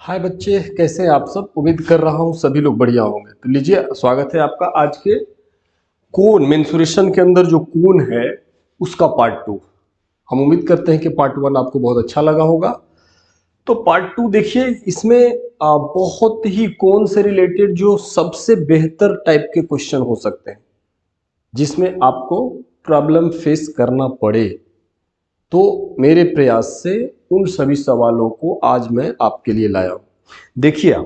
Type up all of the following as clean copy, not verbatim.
हाय बच्चे, कैसे हैं आप सब। उम्मीद कर रहा हूँ सभी लोग बढ़िया होंगे। तो लीजिए, स्वागत है आपका आज के कोन मेंसुरेशन के अंदर जो कोन है उसका पार्ट 2। हम उम्मीद करते हैं कि पार्ट 1 आपको बहुत अच्छा लगा होगा। तो पार्ट 2 देखिए, इसमें बहुत ही कोन से रिलेटेड जो सबसे बेहतर टाइप के क्वेश्चन हो सकते हैं जिसमें आपको प्रॉब्लम फेस करना पड़े। तो मेरे प्रयास से उन सभी सवालों को आज मैं आपके लिए लाया हूं। देखिए, आप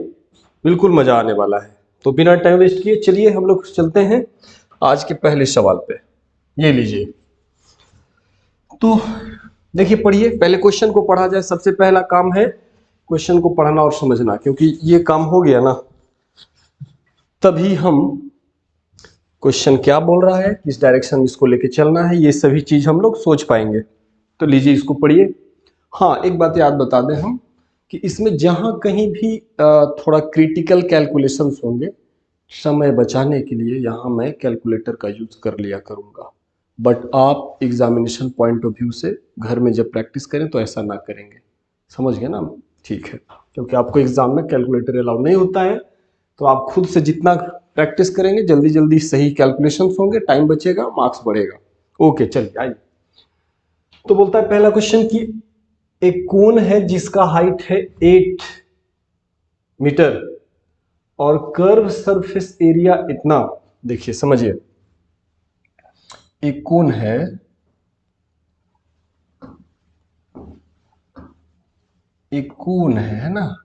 बिल्कुल मजा आने वाला है। तो बिना टाइम वेस्ट किए चलिए हम लोग चलते हैं आज के पहले सवाल पे। ये लीजिए। तो देखिए, पढ़िए, पहले क्वेश्चन को पढ़ा जाए। सबसे पहला काम है क्वेश्चन को पढ़ना और समझना, क्योंकि ये काम हो गया ना तभी हम क्वेश्चन क्या बोल रहा है, किस डायरेक्शन में इसको लेके चलना है, ये सभी चीज हम लोग सोच पाएंगे। तो लीजिए, इसको पढ़िए। हाँ, एक बात याद बता दें हम कि इसमें जहां कहीं भी थोड़ा क्रिटिकल कैलकुलेशंस होंगे, समय बचाने के लिए यहाँ मैं कैलकुलेटर का यूज कर लिया करूँगा। बट आप एग्जामिनेशन पॉइंट ऑफ व्यू से घर में जब प्रैक्टिस करें तो ऐसा ना करेंगे। समझ गए ना? ठीक है, क्योंकि आपको एग्जाम में कैलकुलेटर अलाउ नहीं होता है। तो आप खुद से जितना प्रैक्टिस करेंगे जल्दी जल्दी सही कैलकुलेशंस होंगे, टाइम बचेगा, मार्क्स बढ़ेगा। ओके, चलिए आइए। तो बोलता है पहला क्वेश्चन कि एक कोन है जिसका हाइट है 8 मीटर और कर्व सरफेस एरिया इतना। देखिए, समझिए, एक कोन है है ना।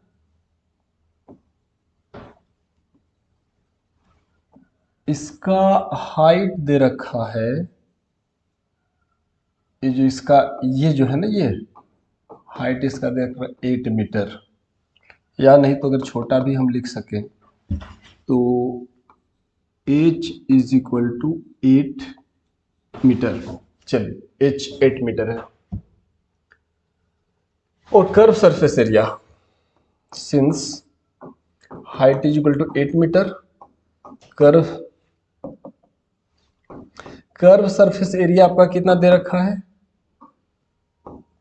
इसका हाइट दे रखा है, ये जो इसका ये जो है ना, ये हाइट इसका दे रखा है 8 मीटर। या नहीं तो अगर छोटा भी हम लिख सके तो h is equal to 8 metre. चलिए, h 8 मीटर है। और curve surface area, since height is equal to 8 metre, curve surface area आपका कितना दे रखा है?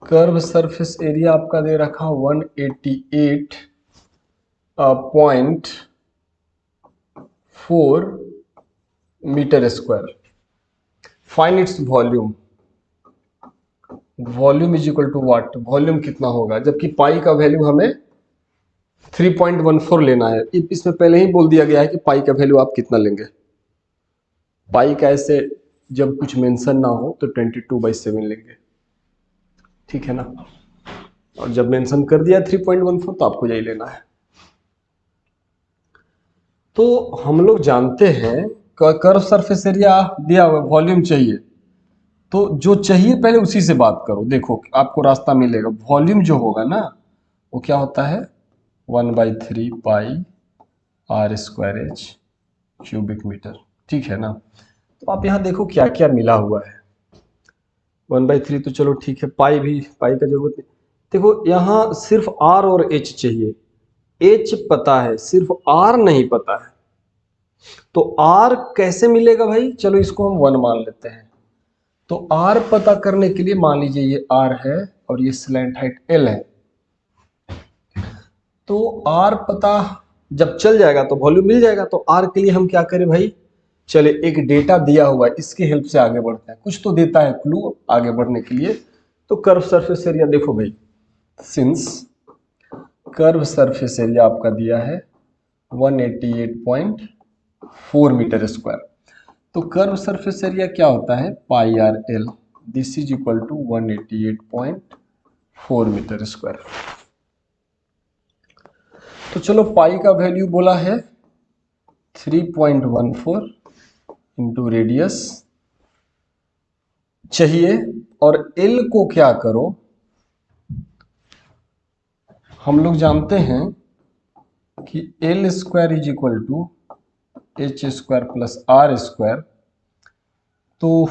कर्व सरफेस एरिया आपका दे रखा 188.4 metre square. Find its volume. Volume is equal to what? Volume कितना होगा, जबकि पाई का वैल्यू हमें 3.14 लेना है। इसमें पहले ही बोल दिया गया है कि पाई का वैल्यू आप कितना लेंगे। पाई का ऐसे जब कुछ मेंशन ना हो तो 22/7 लेंगे, ठीक है ना। और जब मेंशन कर दिया 3.14 तो आपको यही लेना है। तो हम लोग जानते हैं कर्व सरफेस एरिया दिया हुआ, वॉल्यूम चाहिए। तो जो चाहिए पहले उसी से बात करो। देखो, आपको रास्ता मिलेगा। वॉल्यूम जो होगा ना वो क्या होता है? 1/3 pi r square h cubic metre, ठीक है ना। तो आप यहाँ देखो क्या क्या मिला हुआ है। 1/3 तो चलो ठीक है, पाई का जरूरत नहीं। देखो, यहाँ सिर्फ r और h चाहिए। h पता है, सिर्फ r नहीं पता है। तो r कैसे मिलेगा भाई? चलो इसको हम 1 मान लेते हैं। तो r पता करने के लिए मान लीजिए ये r है और ये स्लैंट हाइट l है। तो r पता जब चल जाएगा तो वॉल्यूम मिल जाएगा। तो r के लिए हम क्या करें भाई? चले, एक डेटा दिया हुआ है, इसके हेल्प से आगे बढ़ते हैं। कुछ तो देता है क्लू आगे बढ़ने के लिए। तो कर्व सरफेस एरिया देखो भाई, सिंस कर्व सरफेस एरिया आपका दिया है 188.4 मीटर स्क्वायर। तो कर्व सरफेस एरिया क्या होता है? Pi r l. This is equal to 188.4 metre square. तो चलो, पाई का वैल्यू बोला है 3.14 इंटू रेडियस चाहिए। और एल को क्या करो, हम लोग जानते हैं कि l square is equal to h square plus r square. तो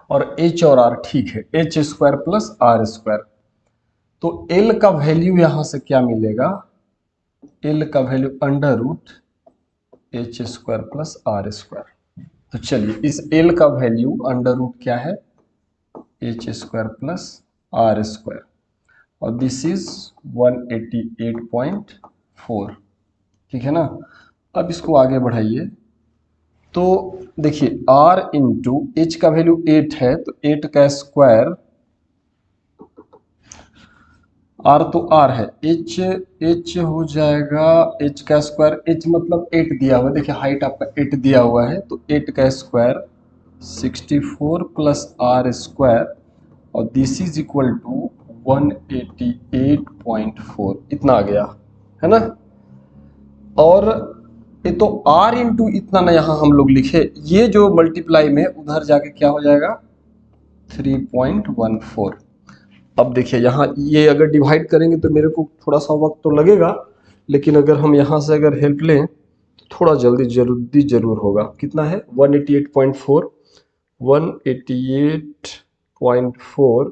और h और r ठीक है, h square plus r square. तो l का वैल्यू यहां से क्या मिलेगा? l का value under root h square plus r square. तो चलिए, इस l का वैल्यू अंडर रूट क्या है? H square plus r square. और दिस इज 188.4, ठीक है ना। अब इसको आगे बढ़ाइए तो देखिए r इंटू एच का वैल्यू 8 है तो 8 का स्क्वायर, r तो r है, h हो जाएगा h का स्क्वायर, h मतलब 8 दिया हुआ है, देखिए हाइट आपका 8 दिया हुआ है तो 8 का स्क्वायर 64 प्लस r स्क्वायर और दिस इज इक्वल टू 188.4, इतना आ गया है ना। और ये तो r इंटू इतना ना यहाँ हम लोग लिखे, ये जो मल्टीप्लाई में उधर जाके क्या हो जाएगा 3.14। अब देखिए यहाँ ये अगर डिवाइड करेंगे तो मेरे को थोड़ा सा वक्त तो लगेगा, लेकिन अगर हम यहाँ से अगर हेल्प लें तो थोड़ा जल्दी जरूर होगा। कितना है 188.4, 188.4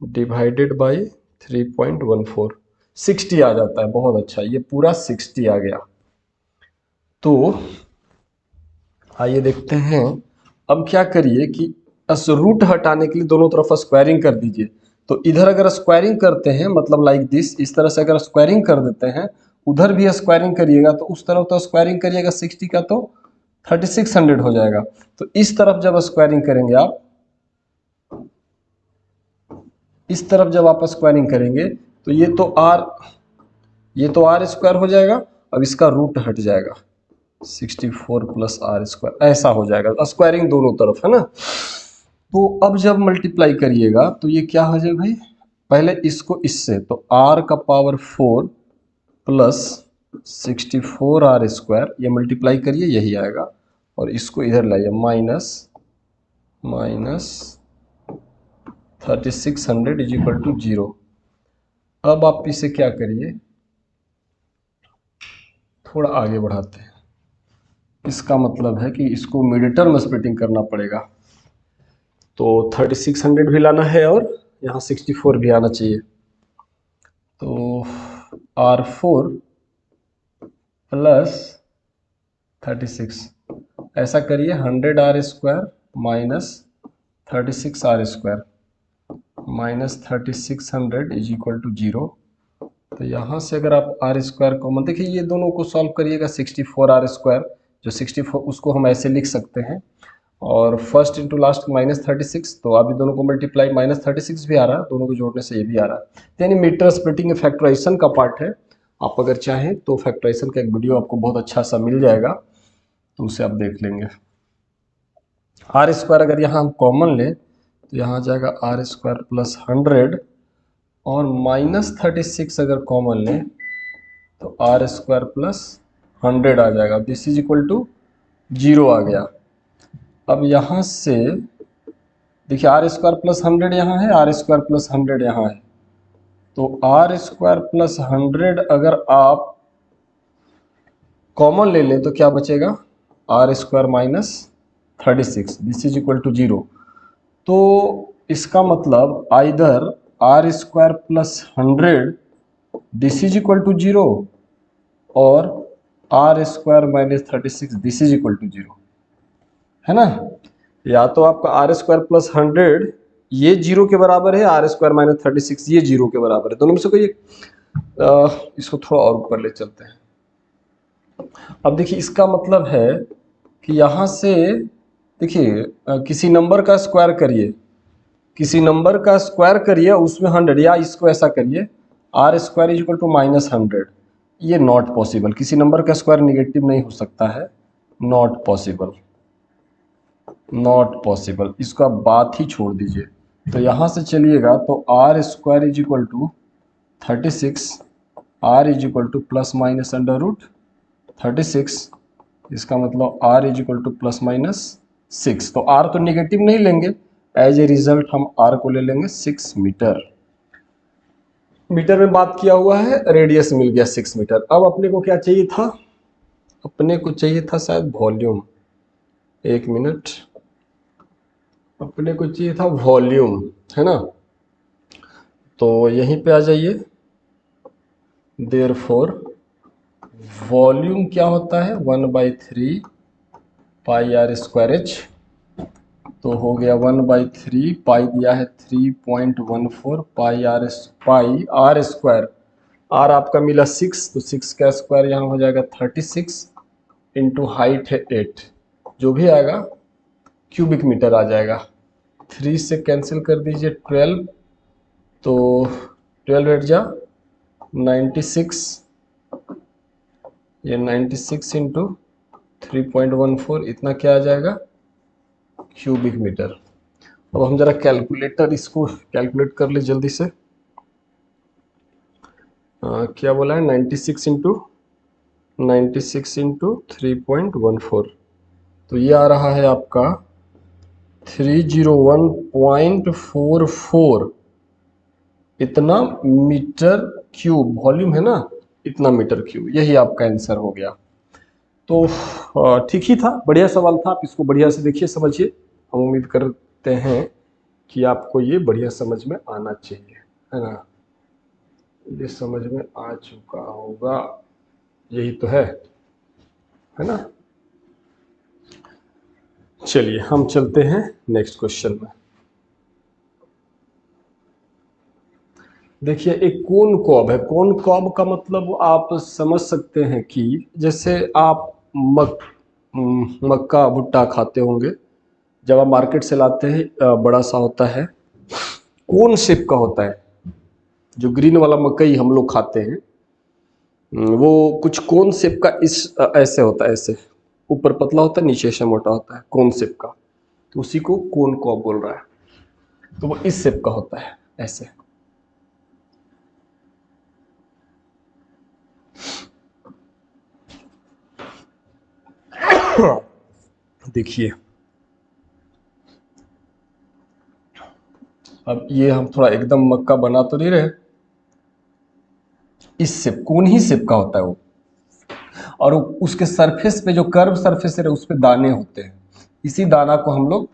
डिवाइडेड बाई 3.14, 60 आ जाता है। बहुत अच्छा, ये पूरा 60 आ गया। तो आइए देखते हैं, अब क्या करिए कि रूट हटाने के लिए दोनों तरफ स्क्वायरिंग कर दीजिए। तो इधर अगर स्क्वायरिंग करते हैं मतलब लाइक दिस, इस तरह से अगर स्क्वायरिंग कर देते हैं, उधर भी स्क्वायरिंग करिएगा तो उस तरफ तो स्क्वायरिंग करिएगा 60 का तो 3600 हो जाएगा। तो इस तरफ जब स्क्वायरिंग करेंगे आप, इस तरफ जब आप स्क्वायरिंग करेंगे तो ये तो आर स्क्वायर हो जाएगा, अब इसका रूट हट जाएगा 64 प्लस r स्क्वायर, ऐसा हो जाएगा स्क्वायरिंग दोनों तरफ, है ना। तो अब जब मल्टीप्लाई करिएगा तो ये क्या हो जाएगा भाई, पहले इसको इससे, तो r का पावर 4 प्लस 64 r स्क्वायर, ये मल्टीप्लाई करिए यही आएगा, और इसको इधर लाइए माइनस 3600 इज इक्वल टू 0। अब आप इसे क्या करिए, थोड़ा आगे बढ़ाते हैं, इसका मतलब है कि इसको मिड टर्म स्प्लिटिंग करना पड़ेगा। तो 3600 भी लाना है और यहाँ 64 भी आना चाहिए। तो R4 प्लस 36, ऐसा करिए 100 r square minus 36 r square minus 3600 is equal to 0। तो यहाँ से अगर आप r स्क्वायर कॉमन, देखिए ये दोनों को सॉल्व करिएगा, 64 r स्क्वायर जो 64 उसको हम ऐसे लिख सकते हैं, और फर्स्ट इंटू लास्ट माइनस 36, तो अभी दोनों को मल्टीप्लाई माइनस 36 भी आ रहा है, दोनों को जोड़ने से ये भी आ रहा है। यानी मीटर स्प्लिटिंग फैक्टराइजेशन का पार्ट है, आप अगर चाहें तो फैक्टराइजेशन का एक वीडियो आपको बहुत अच्छा सा मिल जाएगा, तो उसे आप देख लेंगे। आर स्क्वायर अगर यहाँ हम कॉमन लें तो यहाँ आ जाएगा आर स्क्वायर प्लस 100, और माइनस 36 अगर कॉमन लें तो आर स्क्वायर प्लस 100 आ जाएगा, दिस इज इक्वल टू 0 आ गया। अब यहाँ से देखिए आर स्क्वायर प्लस 100 यहाँ है, आर स्क्वायर प्लस 100 यहाँ है, तो आर स्क्वायर प्लस 100 अगर आप कॉमन ले लें तो क्या बचेगा, r square minus 36, this is equal to 0। तो इसका मतलब either r square plus 100 this is equal to 0 और r square minus 36 this is equal to 0, है ना। या तो आपका आर स्क्वायर प्लस 100 ये 0 के बराबर है, आर स्क्वायर माइनस 36 ये 0 के बराबर है, दोनों में से कोई एक। इसको थोड़ा और ऊपर ले चलते हैं। अब देखिए इसका मतलब है कि यहाँ से देखिए किसी नंबर का स्क्वायर करिए, किसी नंबर का स्क्वायर करिए उसमें 100, या इसको ऐसा करिए r square is equal to minus 100, ये नॉट पॉसिबल, किसी नंबर का स्क्वायर निगेटिव नहीं हो सकता है, नॉट पॉसिबल, नॉट पॉसिबल, इसका बात ही छोड़ दीजिए। तो यहाँ से चलिएगा तो r square is equal to 36, r is equal to plus minus under root 36, इसका मतलब r is equal to plus minus 6। तो r तो निगेटिव नहीं लेंगे, एज ए रिजल्ट हम r को ले लेंगे 6 मीटर। मीटर में बात किया हुआ है, रेडियस मिल गया 6 मीटर। अब अपने को क्या चाहिए था, अपने को चाहिए था शायद वॉल्यूम, एक मिनट, अपने को चाहिए था वॉल्यूम, है ना। तो यहीं पे आ जाइए, देयरफॉर वॉल्यूम क्या होता है 1/3 पाई r स्क्वायर h, तो हो गया 1/3, पाई दिया है 3.14 पाई आर स्क्वायर। आर आपका मिला 6, तो 6 का स्क्वायर यहाँ हो जाएगा 36 इंटू हाइट है 8, जो भी आएगा क्यूबिक मीटर आ जाएगा। 3 से कैंसिल कर दीजिए 12, तो 12 8 जा 96, ये 96 इंटू 3.14, इतना क्या आ जाएगा क्यूबिक मीटर। अब हम जरा कैलकुलेटर इसको कैलकुलेट कर ले जल्दी से। क्या बोला है 96 इंटू 3.14, तो ये आ रहा है आपका 301.44, इतना मीटर क्यूब, वॉल्यूम है ना, इतना मीटर क्यूब, यही आपका आंसर हो गया। तो ठीक ही था, बढ़िया सवाल था, आप इसको बढ़िया से देखिए समझिए। हम उम्मीद करते हैं कि आपको ये बढ़िया समझ में आना चाहिए, है ना, ये समझ में आ चुका होगा, यही तो है ना। चलिए हम चलते हैं नेक्स्ट क्वेश्चन में। देखिए एक कोन कॉब है। कोन कॉब का मतलब आप समझ सकते हैं कि जैसे आप मक्का भुट्टा खाते होंगे, जब आप मार्केट से लाते हैं बड़ा सा होता है, कोन शेप का होता है। जो ग्रीन वाला मकई हम लोग खाते हैं वो कुछ कोन शेप का इस ऐसे होता है, ऐसे ऊपर पतला होता है, नीचे से मोटा होता है, कोन शेप का, तो उसी को कोन कॉब बोल रहा है। तो वो इस शेप का होता है, ऐसे। देखिए अब ये हम थोड़ा एकदम मक्का बना तो नहीं रहे, इस शेप, कोन ही शेप का होता है वो, और उसके सरफेस पे जो कर्व सरफेस है उस पे दाने होते हैं, इसी दाना को हम लोग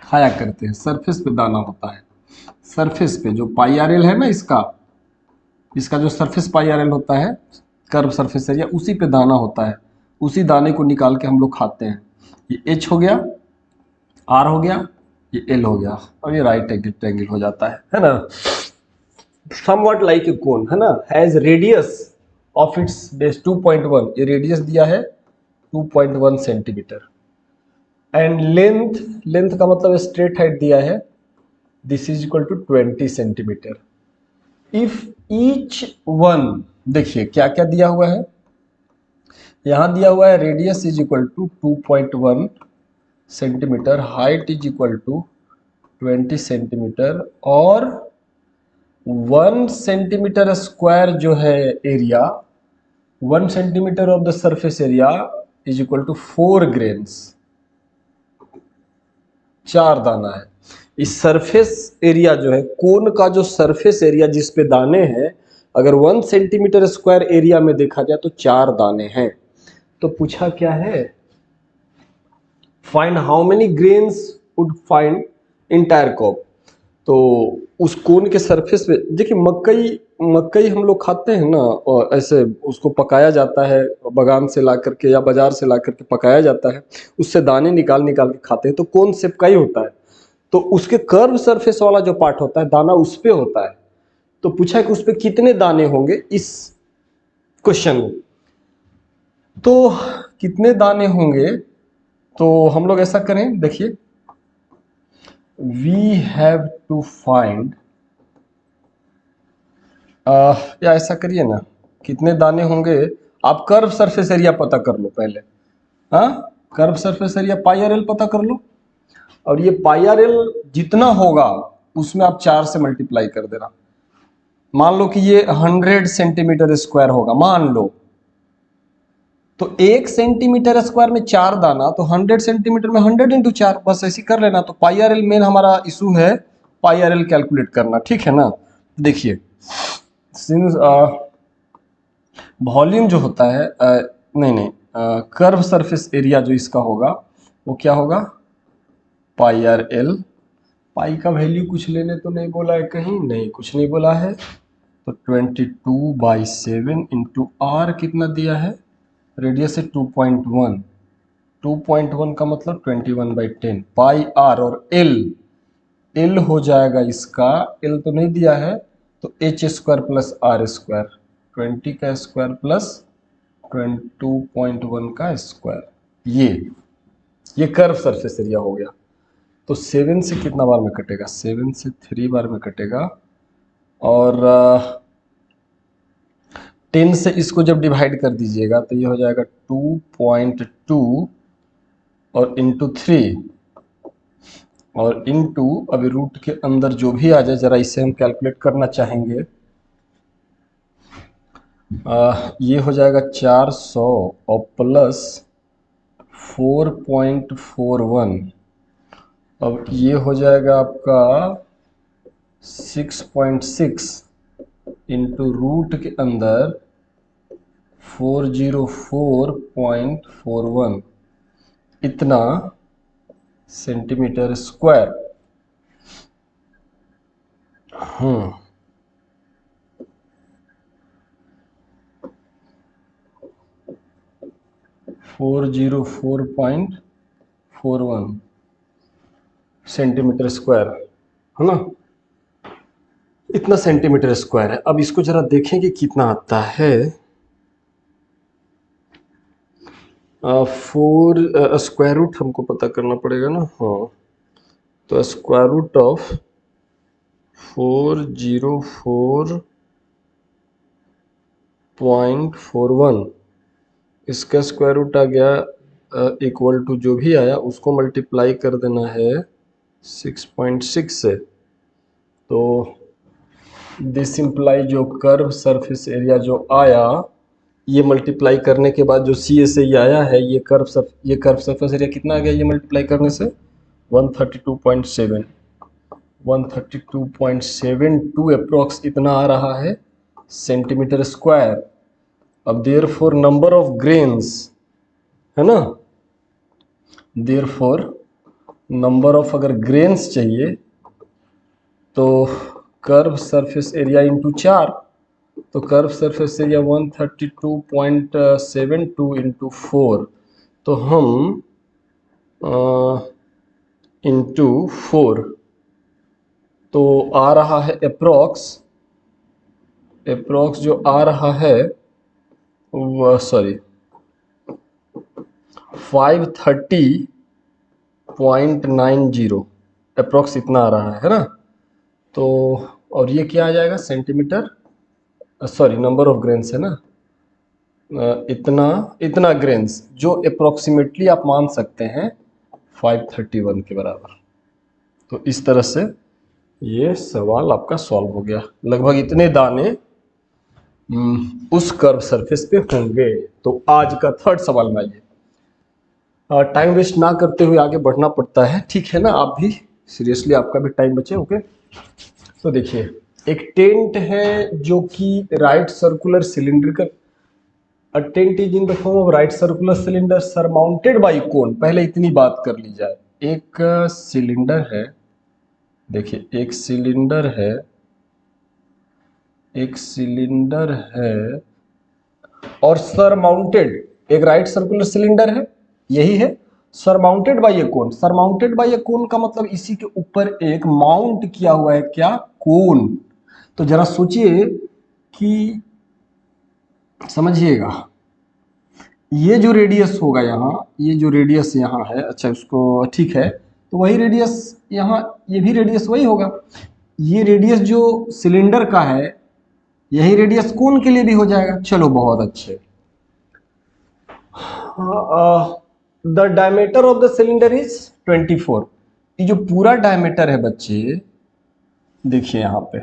खाया करते हैं। सरफेस पे दाना होता है, सरफेस पे जो पाई आर एल है ना, इसका जो सरफेस पाई आर एल होता है, कर्व सरफेस एरिया, उसी पे दाना होता है, उसी दाने को निकाल के हम लोग खाते हैं। ये एच हो गया, आर हो गया, ये एल हो गया, और ये राइट एंगल ट्रायंगल हो जाता है ना। समवट लाइक ए कोन, है ना, has radius of its base 2.1, ये रेडियस दिया है 2.1 सेंटीमीटर, एंड लेंथ का मतलब स्ट्रेट हाइट दिया है, this is equal to 20 centimetre. If each one, देखिए क्या क्या दिया हुआ है, यहां दिया हुआ है radius is equal to 2.1 centimetre, height is equal to 20 centimetre, और 1 सेंटीमीटर स्क्वायर जो है area, 1 centimetre of the surface area is equal to 4 grains, 4 दाना है। इस सरफेस एरिया जो है, कोन का जो सरफेस एरिया जिस पे दाने हैं, अगर 1 सेंटीमीटर स्क्वायर एरिया में देखा जाए तो 4 दाने हैं। तो पूछा क्या है, find how many grains would find entire cob. तो उस कोन के सरफेस पे देखिए, मकई हम लोग खाते हैं ना, और ऐसे उसको पकाया जाता है, बागान से ला करके या बाजार से ला करके पकाया जाता है, उससे दाने निकाल निकाल के खाते हैं, तो कोन शेप का ही होता है। तो उसके कर्व सरफेस वाला जो पार्ट होता है, दाना उस पे होता है। तो पूछा कि उस पे कितने दाने होंगे इस क्वेश्चन में, तो कितने दाने होंगे, तो हम लोग ऐसा करें, देखिए वी हैव टू फाइंड, या ऐसा करिए ना, कितने दाने होंगे, आप कर्व सरफेस एरिया पता कर लो पहले। हाँ, curve surface area pi r L पता कर लो, और ये पाई आर एल जितना होगा उसमें आप 4 से मल्टीप्लाई कर देना। मान लो कि ये 100 सेंटीमीटर स्क्वायर होगा, मान लो, तो 1 सेंटीमीटर स्क्वायर में 4 दाना, तो 100 सेंटीमीटर में 100 इंटू 4, बस ऐसे कर लेना। तो पाई आर एल मेन हमारा इशू है, पाई आर एल कैलकुलेट करना, ठीक है ना। देखिए सिंस वॉल्यूम जो होता है, नहीं, कर्व सरफेस एरिया जो इसका होगा वो क्या होगा, पाई आर एल। पाई का वैल्यू कुछ लेने तो नहीं बोला है कहीं, नहीं कुछ नहीं बोला है, तो 22/7 इंटू आर कितना दिया है, रेडियस है 2.1, 2.1 का मतलब 21/10 पाई आर, और एल हो जाएगा इसका, एल तो नहीं दिया है, तो h square plus r square, 20 का स्क्वायर प्लस 2.1 का स्क्वायर, ये कर्व सरफेस एरिया हो गया। तो 7 से कितना बार में कटेगा, 7 से 3 बार में कटेगा, और 10 से इसको जब डिवाइड कर दीजिएगा तो ये हो जाएगा 2.2 और इंटू 3 और इंटू, अभी रूट के अंदर जो भी आ जाए, जरा इसे हम कैलकुलेट करना चाहेंगे। ये हो जाएगा 400 और प्लस 4.41, अब ये हो जाएगा आपका 6.6 इंटू रूट के अंदर 404.41, इतना सेंटीमीटर स्क्वायर। 404.41 सेंटीमीटर स्क्वायर है ना, इतना सेंटीमीटर स्क्वायर है। अब इसको जरा देखें कि कितना आता है। 4 स्क्वायर रूट हमको पता करना पड़ेगा ना, हाँ, तो स्क्वायर रूट ऑफ 404.41, इसका स्क्वायर रूट आ गया इक्वल टू जो भी आया उसको मल्टीप्लाई कर देना है 6.6 से। तो दिस इम्प्लाई जो कर्व सरफेस एरिया जो आया, ये मल्टीप्लाई करने के बाद जो सी ए से ये आया है, ये कर्व सरफेस एरिया कितना आ गया, ये मल्टीप्लाई करने से 132.72 अप्रोक्स इतना आ रहा है सेंटीमीटर स्क्वायर। अब देयरफॉर नंबर ऑफ ग्रेन्स है ना, देयरफॉर नंबर ऑफ अगर ग्रेन्स चाहिए तो कर्व सरफेस एरिया इंटू 4, तो कर्व सरफेस एरिया 132.72 इंटू 4, तो हम इंटू 4, तो आ रहा है अप्रोक्स जो आ रहा है वह सॉरी 530.90 अप्रोक्स इतना आ रहा है ना। तो और ये क्या आ जाएगा centimetre, sorry number of grains है ना, इतना ग्रेन्स जो अप्रोक्सीमेटली आप मान सकते हैं 531 के बराबर। तो इस तरह से ये सवाल आपका सॉल्व हो गया, लगभग इतने दाने उस कर्व सरफेस पे होंगे। तो आज का थर्ड सवाल में आइए, टाइम वेस्ट ना करते हुए आगे बढ़ना पड़ता है, ठीक है ना, आप भी सीरियसली, आपका भी टाइम बचे, ओके। तो देखिए एक टेंट है जो कि right circular cylindrical, a tent is in the form of right circular cylinder surmounted by cone. पहले इतनी बात कर ली जाए, एक सिलेंडर है, देखिए एक सिलेंडर है और सरमाउंटेड, एक राइट सर्कुलर सिलेंडर है, यही है, surmounted by a cone. Surmounted by a cone का मतलब इसी के ऊपर एक माउंट किया हुआ है क्या, कोन। तो जरा सोचिए कि समझिएगा, ये जो रेडियस होगा यहाँ, ये जो रेडियस यहाँ है, अच्छा उसको ठीक है, तो वही रेडियस यहाँ, ये भी रेडियस वही होगा। ये रेडियस जो सिलेंडर का है, यही रेडियस कोन के लिए भी हो जाएगा। चलो बहुत अच्छे। The diameter of the cylinder is 24। ये जो पूरा डायमीटर है बच्चे, देखिए यहाँ पे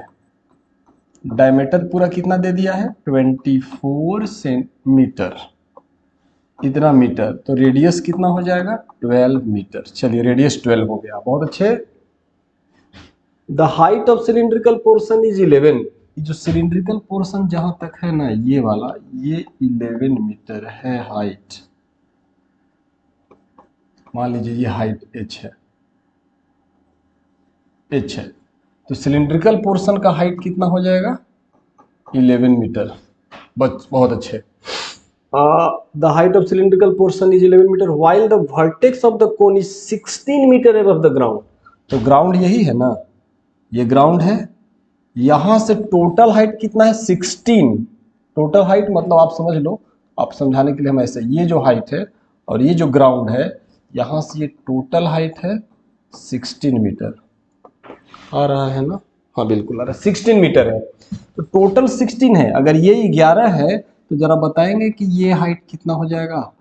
डायमीटर पूरा कितना दे दिया है, 24 सेंटीमीटर, इतना मीटर, तो रेडियस कितना हो जाएगा, 12 मीटर। चलिए रेडियस 12 हो गया, बहुत अच्छे। The height of cylindrical portion is 11। जो सिलिंड्रिकल पोर्शन जहां तक है ना, ये वाला, ये 11 मीटर है हाइट। मान लीजिए ये हाइट h है, तो सिलिंड्रिकल पोर्शन का हाइट कितना हो जाएगा, 11 मीटर। बहुत अच्छे। the height of cylindrical portion is 11 meter while the vertex of the cone is 16 meter above the ground। तो ग्राउंड यही है ना, ये ग्राउंड है, यहां से टोटल हाइट कितना है 16। टोटल हाइट मतलब आप समझ लो, आप समझाने के लिए हम ऐसे, ये जो हाइट है और ये जो ग्राउंड है, यहां से ये टोटल हाइट है 16 मीटर। आ रहा है ना, हाँ बिल्कुल आ रहा है, 16 मीटर है। तो टोटल 16 है, अगर ये 11 है तो जरा बताएंगे कि ये हाइट कितना हो जाएगा,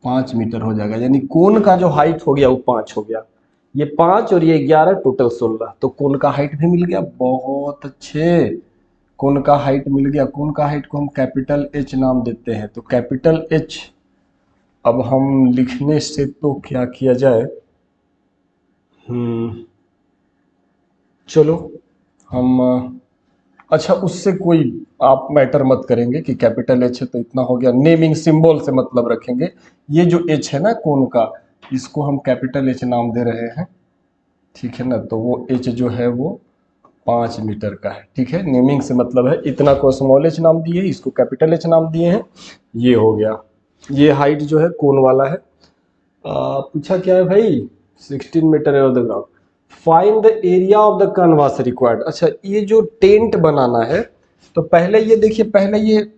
5 मीटर हो जाएगा। यानी कोन का जो हाइट हो गया वो 5 हो गया, ये 5 और ये 11 टोटल 16। तो कोन का हाइट भी मिल गया, बहुत अच्छे, कोन का हाइट मिल गया। कोन का हाइट को हम कैपिटल एच नाम देते हैं। तो कैपिटल एच अब हम लिखने से तो क्या किया जाए, चलो हम, अच्छा उससे कोई आप मैटर मत करेंगे कि कैपिटल एच है तो इतना हो गया, नेमिंग सिंबल से मतलब रखेंगे। ये जो एच है ना कोन का, इसको हम कैपिटल एच नाम दे रहे हैं, ठीक है ना। तो वो एच जो है वो 5 मीटर का है, ठीक है। नेमिंग से मतलब है, इतना को स्मॉल एच नाम दिए, इसको कैपिटल एच नाम दिए हैं, ये हो गया। ये हाइट जो है कोन वाला है। पूछा क्या है भाई, 16 मीटर है the ground, find the area of the canvas required. अच्छा ये जो टेंट बनाना है, तो पहले ये देखिए, पहले ये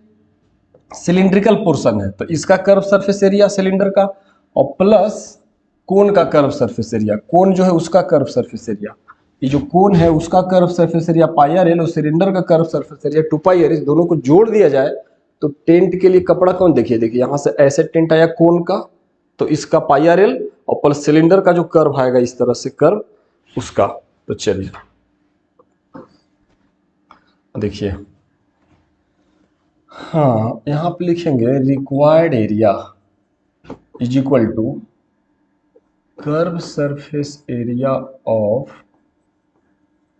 सिलिंड्रिकल पोर्शन है तो इसका कर्व सरफेस एरिया सिलेंडर का, और प्लस कोन का कर्व सरफेस एरिया, कोन जो है उसका कर्व सरफेस एरिया, ये जो कोन है उसका curve surface area pi r l, और सिलेंडर का curve surface area 2 pi r, इस दोनों को जोड़ दिया जाए तो टेंट के लिए कपड़ा कौन, देखिए देखिए यहाँ से ऐसे टेंट आया कोन का, तो इसका पाई आर एल, और प्लस सिलेंडर का जो कर्व आएगा इस तरह से कर्व उसका। तो चलिए देखिए, हाँ यहाँ पे लिखेंगे required area is equal to curve surface area of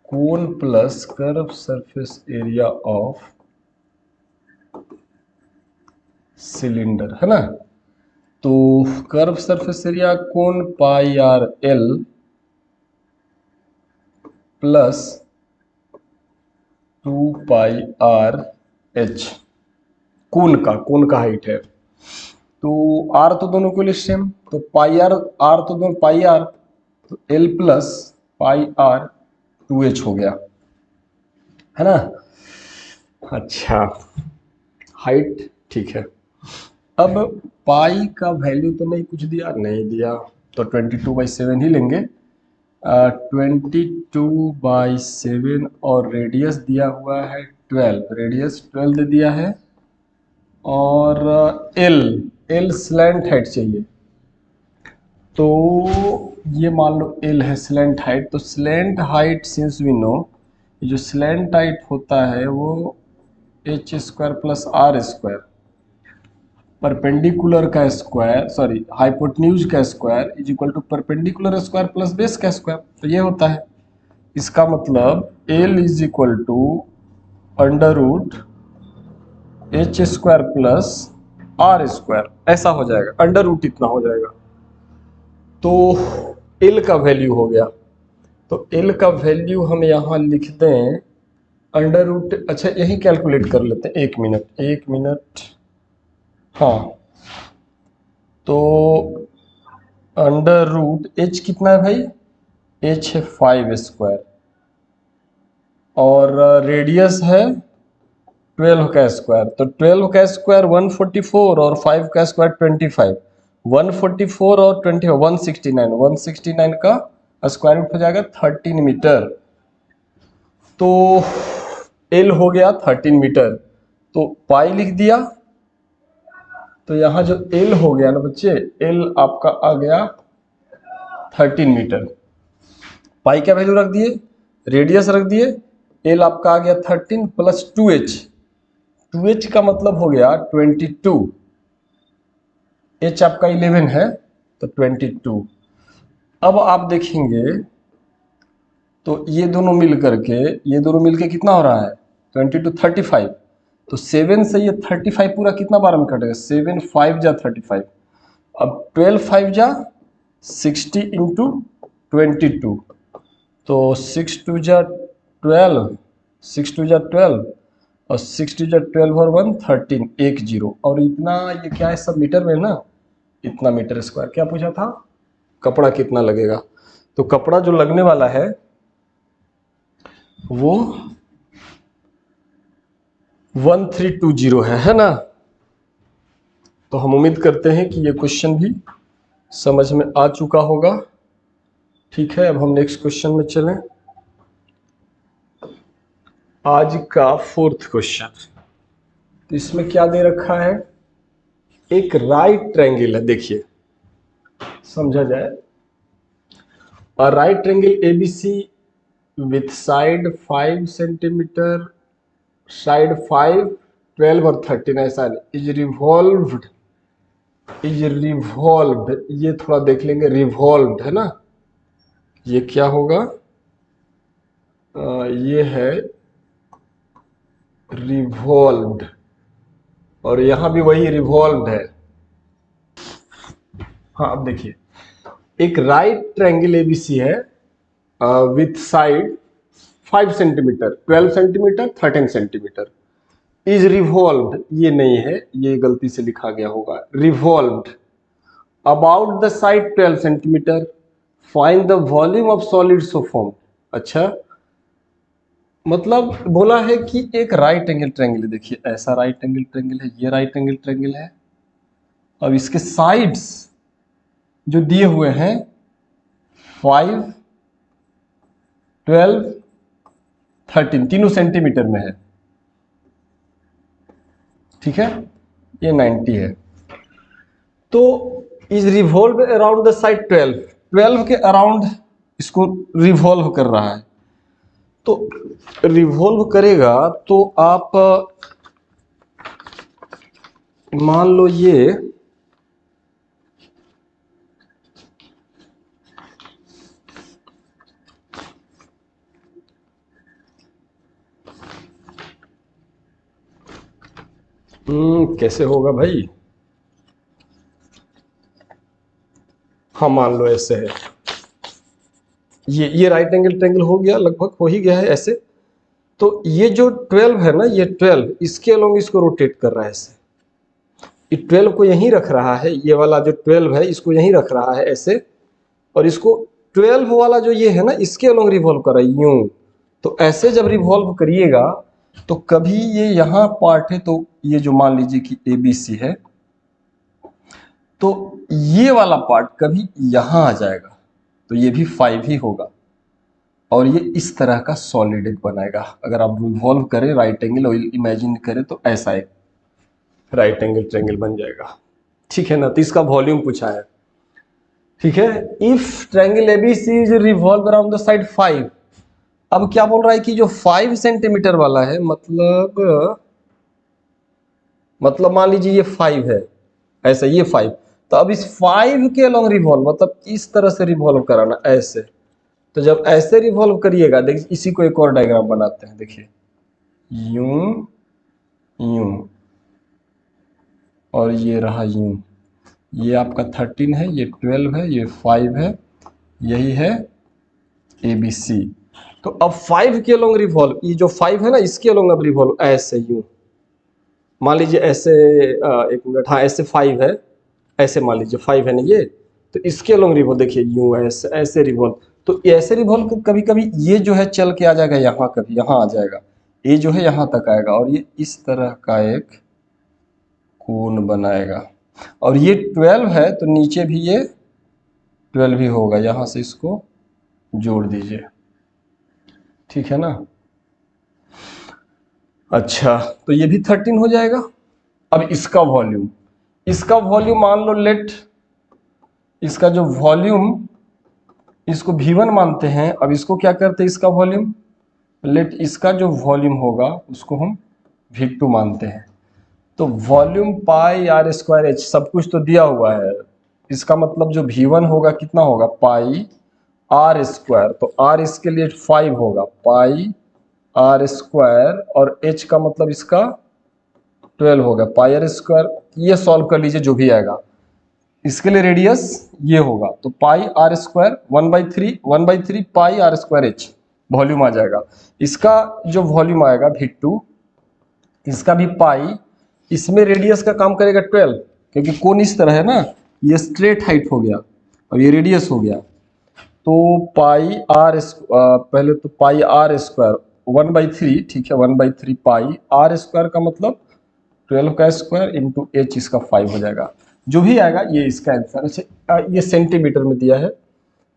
cone plus curve surface area of cylinder, है ना। तो curve surface area cone pi r l plus 2 pi r h, cone का हाइट है। तो आर तो दोनों के लिए सेम, तो पाई आर, आर तो दोनों पाई आर, तो l plus pi r 2h हो गया, है ना। अच्छा हाइट ठीक है। अब पाई का वैल्यू तो नहीं कुछ दिया, नहीं दिया, तो 22/7 ही लेंगे। 22/7 और रेडियस दिया हुआ है 12, रेडियस 12 दे दिया है, और एल स्लैंट हाइट चाहिए, तो ये मान लो एल है स्लैंट हाइट। तो slant height since we know, जो स्लैंट हाइट होता है वो h square plus r square, perpendicular का स्क्वायर, सॉरी हाइपोटेन्यूज का square is equal to perpendicular square plus base का स्क्वायर। तो ये होता है, इसका मतलब l is equal to under root h square plus r square, ऐसा हो जाएगा, अंडर रूट इतना हो जाएगा। तो एल का वैल्यू हो गया, तो एल का वैल्यू हम यहाँ लिख दें अंडर रूट, अच्छा यही कैलकुलेट कर लेते हैं, 1 मिनट, हाँ। तो अंडर रूट एच कितना है भाई, एच है 5 स्क्वायर, और रेडियस है 12 का स्क्वायर, तो 12 का स्क्वायर 144 और 5 का स्क्वायर 25, 144 और 20 169 का स्क्वायर रूट हो जाएगा 13 मीटर। तो एल हो गया 13 मीटर, तो पाई लिख दिया, तो यहाँ जो एल हो गया ना बच्चे, एल आपका आ गया 13 मीटर, पाई का वैल्यू रख दिए, रेडियस रख दिए, एल आपका आ गया 13 प्लस 2h का मतलब हो गया 22, h आपका 11 है तो 22। अब आप देखेंगे तो ये दोनों मिल करके कितना हो रहा है 22 35, तो 7 से ये 35 पूरा कितना बार में कटेगा, 7 5 जा 35, अब 12 5 जा 60 इंटू 22, तो 6 2 जा 12, 6 2 जा 12, और 6 डिजिट 12 और 1 13 1 0 और इतना ये क्या है सब मीटर में ना, इतना मीटर स्क्वायर। क्या पूछा था? कपड़ा कितना लगेगा। तो कपड़ा जो लगने वाला है वो 1320 है ना। तो हम उम्मीद करते हैं कि ये क्वेश्चन भी समझ में आ चुका होगा। ठीक है, अब हम नेक्स्ट क्वेश्चन में चलें। आज का 4th क्वेश्चन, तो इसमें क्या दे रखा है, एक राइट ट्रायंगल है। देखिए समझा जाए, a right triangle ABC with side 5 centimetre, side 5 12 और 13 ऐसा इज रिवॉल्व्ड, ये थोड़ा देख लेंगे, रिवॉल्व्ड है ना। ये क्या होगा, ये है रिवॉल्व्ड, और यहां भी वही रिवॉल्व्ड है। हाँ अब देखिए, एक राइट ट्रायंगल एबीसी है with side 5 centimetre, 12 centimetre, 13 centimetre, is revolved, ये नहीं है, ये गलती से लिखा गया होगा, revolved about the side 12 centimetre, find the volume of solid so form. अच्छा, मतलब बोला है कि एक राइट एंगल ट्रायंगल है। देखिए ऐसा राइट एंगल ट्रायंगल है, ये राइट एंगल ट्रायंगल है। अब इसके साइड्स जो दिए हुए हैं 5 12 13 तीनों सेंटीमीटर में है। ठीक है, ये 90 है। तो is revolve around the side 12 के अराउंड इसको रिवॉल्व कर रहा है। तो रिवॉल्व करेगा तो आप मान लो ये कैसे होगा भाई, हाँ मान लो ऐसे है, ये राइट एंगल ट्रायंगल हो गया, लगभग हो ही गया है ऐसे। तो ये जो 12 है ना, ये 12 इसके अलोंग इसको रोटेट कर रहा है ऐसे, ये 12 को यहीं रख रहा है, ये वाला जो 12 है इसको यहीं रख रहा है ऐसे, और इसको 12 वाला जो ये है ना इसके अलोंग रिवॉल्व कर रहा है यूं। तो ऐसे जब रिवॉल्व करिएगा तो कभी ये यहाँ पार्ट है, तो ये जो मान लीजिए कि ABC है, तो ये वाला पार्ट कभी यहाँ आ जाएगा, तो ये भी 5 ही होगा, और ये इस तरह का सॉलिड एक बनाएगा। अगर आप रिवॉल्व करें राइट एंगल और इमेजिन करें तो ऐसा एक राइट एंगल ट्रायंगल बन जाएगा। ठीक है ना, तो इसका वॉल्यूम पूछा है। ठीक है, if triangle ABC is revolve around the side 5। अब क्या बोल रहा है कि जो 5 सेंटीमीटर वाला है, मतलब मान लीजिए ये 5 है ऐसा, ये 5, तो अब इस 5 के अलोंग रिवॉल्व, मतलब इस तरह से रिवॉल्व कराना ऐसे। तो जब ऐसे रिवॉल्व करिएगा, देखिए इसी को एक और डायग्राम बनाते हैं। देखिए यूं यूं और ये रहा यूं, ये आपका 13 है, ये 12 है, ये 5 है, यही है ABC। तो अब 5 के अलोंग रिवॉल्व, ये जो 5 है ना इसके अलोंग अब रिवॉल्व ऐसे यूं, मान लीजिए ऐसे, एक मिनट, हाँ ऐसे 5 है, ऐसे मान लीजिए 5 है ना ये, तो इसके अलोंग रिवॉल्व देखिए यूं ऐसे ऐसे रिवॉल्व। तो ऐसे रिवॉल्व कभी कभी ये जो है चल के आ जाएगा यहाँ, कभी यहाँ आ जाएगा, ये जो है यहाँ तक आएगा, और ये इस तरह का एक कोण बनाएगा। और ये 12 है तो नीचे भी ये 12 ही होगा, यहाँ से इसको जोड़ दीजिए। ठीक है ना। अच्छा, तो ये भी 13 हो जाएगा। अब इसका वॉल्यूम मान लो, लेट इसका जो वॉल्यूम, इसको V1 मानते हैं। अब इसको क्या करते हैं, इसका वॉल्यूम, लेट इसका जो वॉल्यूम होगा उसको हम V2 मानते हैं। तो volume pi r square h, सब कुछ तो दिया हुआ है, इसका मतलब जो V1 होगा कितना होगा, पाई आर स्क्वायर, तो आर इसके लिए 5 होगा, पाई आर स्क्वायर, और एच का मतलब इसका 12 होगा, पाई आर स्क्वायर। ये सॉल्व कर लीजिए जो भी आएगा। इसके लिए रेडियस ये होगा, तो pi r square 1/3 pi r square h volume आ जाएगा। इसका जो वॉल्यूम आएगा V2 इसका भी पाई, इसमें रेडियस का काम करेगा 12, क्योंकि कोन इस तरह है ना, ये स्ट्रेट हाइट हो गया और ये रेडियस हो गया। तो पाई आर, पहले तो पाई आर स्क्वायर 1/3, ठीक है, 1/3 पाई आर स्क्वायर का मतलब 12 का स्क्वायर इंटू एच, इसका 5 हो जाएगा। जो भी आएगा ये इसका आंसर। अच्छा, ये सेंटीमीटर में दिया है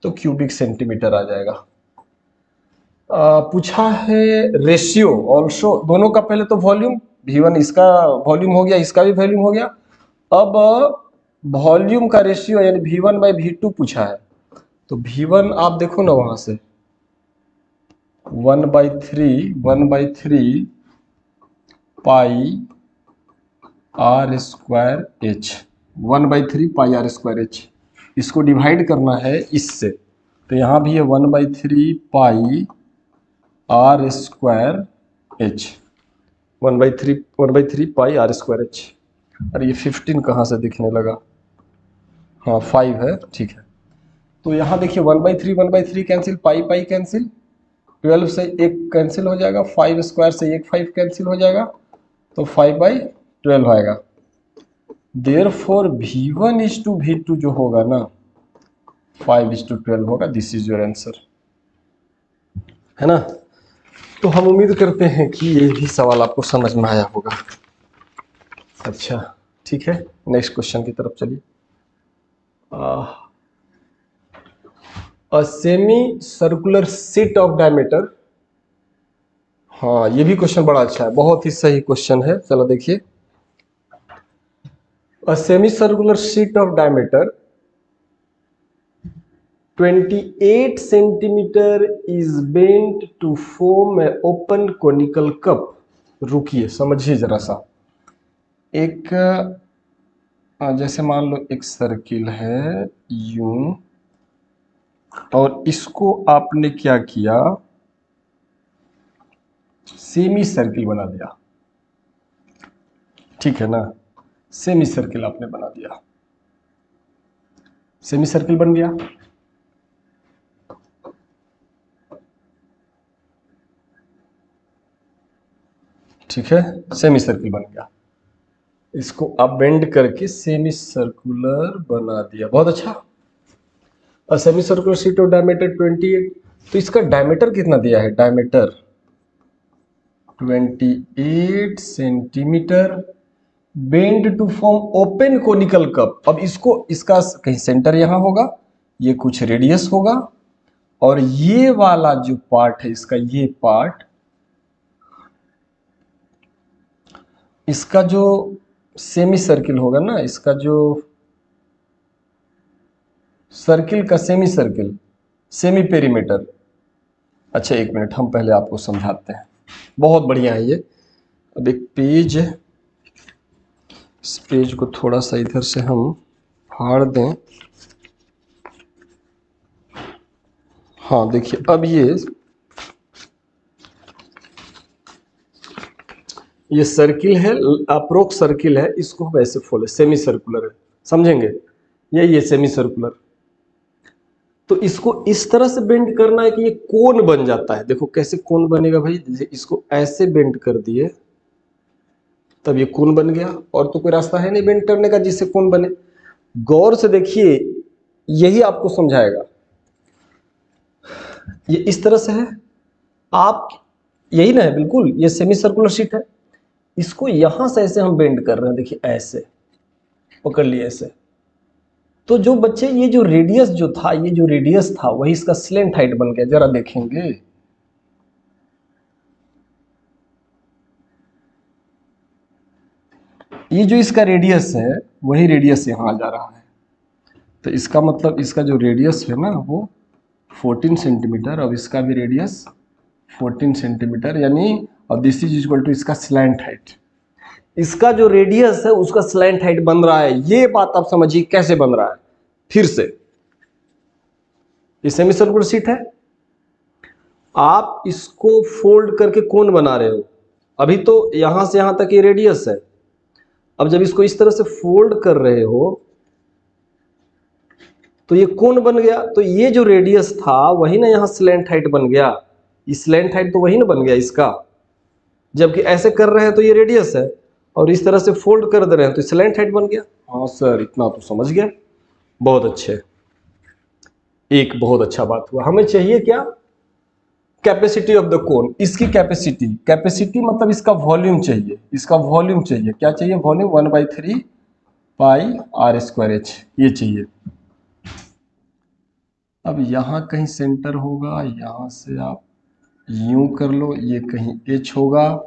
तो क्यूबिक सेंटीमीटर आ जाएगा। पूछा है रेशियो ऑल्सो, दोनों का पहले तो वॉल्यूम V1 इसका वॉल्यूम हो गया, इसका भी वॉल्यूम हो गया। अब वॉल्यूम का रेशियो यानी V1/V2 पूछा है, तो V1 आप देखो ना वहां से 1/3 pi r square h, 1/3 pi r square h, इसको डिवाइड करना है इससे, तो यहाँ भी है 1/3 pi r square h, 1/3 pi r square h. अरे ये 15 कहाँ से दिखने लगा, हाँ 5 है, ठीक है। तो यहाँ देखिए 1/3 कैंसिल, पाई पाई कैंसिल, 12 से एक कैंसिल हो जाएगा, 5 स्क्वायर से एक 5 कैंसिल हो जाएगा, तो 5/12 आएगा। देयरफॉर V1:V2 जो होगा ना 5:12 होगा। दिस इज योर आंसर, है ना। तो हम उम्मीद करते हैं कि ये भी सवाल आपको समझ में आया होगा। अच्छा ठीक है, नेक्स्ट क्वेश्चन की तरफ चलिए। अ semi circular sheet of diameter, हाँ ये भी क्वेश्चन बड़ा अच्छा है, बहुत ही सही क्वेश्चन है। चलो देखिए, a semi circular sheet of diameter 28 centimetre is bent to form a open conical cup. रुकिए समझिए जरा सा, एक जैसे मान लो एक सर्किल है यूं, और इसको आपने क्या किया, सेमी सर्किल बना दिया, ठीक है ना। सेमी सर्किल आपने बना दिया, सेमी सर्किल बन गया। ठीक है, सेमी सर्किल बन गया, इसको आप बेंड करके सेमी सर्कुलर बना दिया, बहुत अच्छा। Semi circular sheet of diameter 28, तो इसका डायमीटर कितना दिया है, diameter 28 centimetre, bend to form open conical cup. अब इसको, इसका कहीं सेंटर यहां होगा, ये कुछ रेडियस होगा, और ये वाला जो पार्ट है इसका, ये पार्ट, इसका जो सेमी सर्किल होगा ना, इसका जो सर्किल का सेमी सर्किल, सेमी पेरीमीटर। अच्छा एक मिनट, हम पहले आपको समझाते हैं, बहुत बढ़िया है ये। अब एक पेज, इस पेज को थोड़ा सा इधर से हम फाड़ दें। हाँ देखिए, अब ये सर्किल है, अप्रोक्स सर्किल है, इसको हम ऐसे फोल्ड, सेमी सर्कुलर है, समझेंगे, ये सेमी सर्कुलर। तो इसको इस तरह से बेंड करना है कि ये कोन बन जाता है। देखो कैसे कोन बनेगा भाई, जैसे इसको ऐसे बेंड कर दिए तब ये कोन बन गया, और तो कोई रास्ता है नहीं बेंड करने का जिससे कोन बने। गौर से देखिए, यही आपको समझाएगा। ये इस तरह से है, आप यही ना है, बिल्कुल ये सेमी सर्कुलर शीट है, इसको यहां से ऐसे हम बेंड कर रहे हैं, देखिए ऐसे पकड़ लिए ऐसे। तो जो बच्चे, ये जो रेडियस जो था, ये जो रेडियस था वही इसका स्लेंट हाइट बन गया, जरा देखेंगे। ये जो इसका रेडियस है वही रेडियस यहां आ जा रहा है, तो इसका मतलब इसका जो रेडियस है ना वो 14 सेंटीमीटर, अब इसका भी रेडियस 14 सेंटीमीटर, यानी अब दिस इज इक्वल टू इसका स्लैंट हाइट। इसका जो रेडियस है उसका स्लैंट हाइट बन रहा है, ये बात आप समझिए कैसे बन रहा है। फिर से, ये सेमी सर्कुलर शीट है, आप इसको फोल्ड करके कोन बना रहे हो, अभी तो यहां से यहां तक ये रेडियस है। अब जब इसको इस तरह से फोल्ड कर रहे हो तो ये कोन बन गया, तो ये जो रेडियस था वही ना यहाँ स्लैंट हाइट बन गया, ये स्लैंट हाइट तो वही ना बन गया इसका। जबकि ऐसे कर रहे हैं तो ये रेडियस है, और इस तरह से फोल्ड कर दे रहे हैं तो स्लैंट हाइट बन गया। हाँ सर, इतना तो समझ गया, बहुत अच्छे। एक बहुत अच्छा बात हुआ। हमें चाहिए क्या? कैपेसिटी ऑफ द कोन, इसकी कैपेसिटी। कैपेसिटी मतलब इसका वॉल्यूम चाहिए, इसका वॉल्यूम चाहिए। क्या चाहिए? Volume 1/3 pi r square h, ये चाहिए। अब यहाँ कहीं सेंटर होगा, यहाँ से आप यूं कर लो, ये कहीं एच होगा,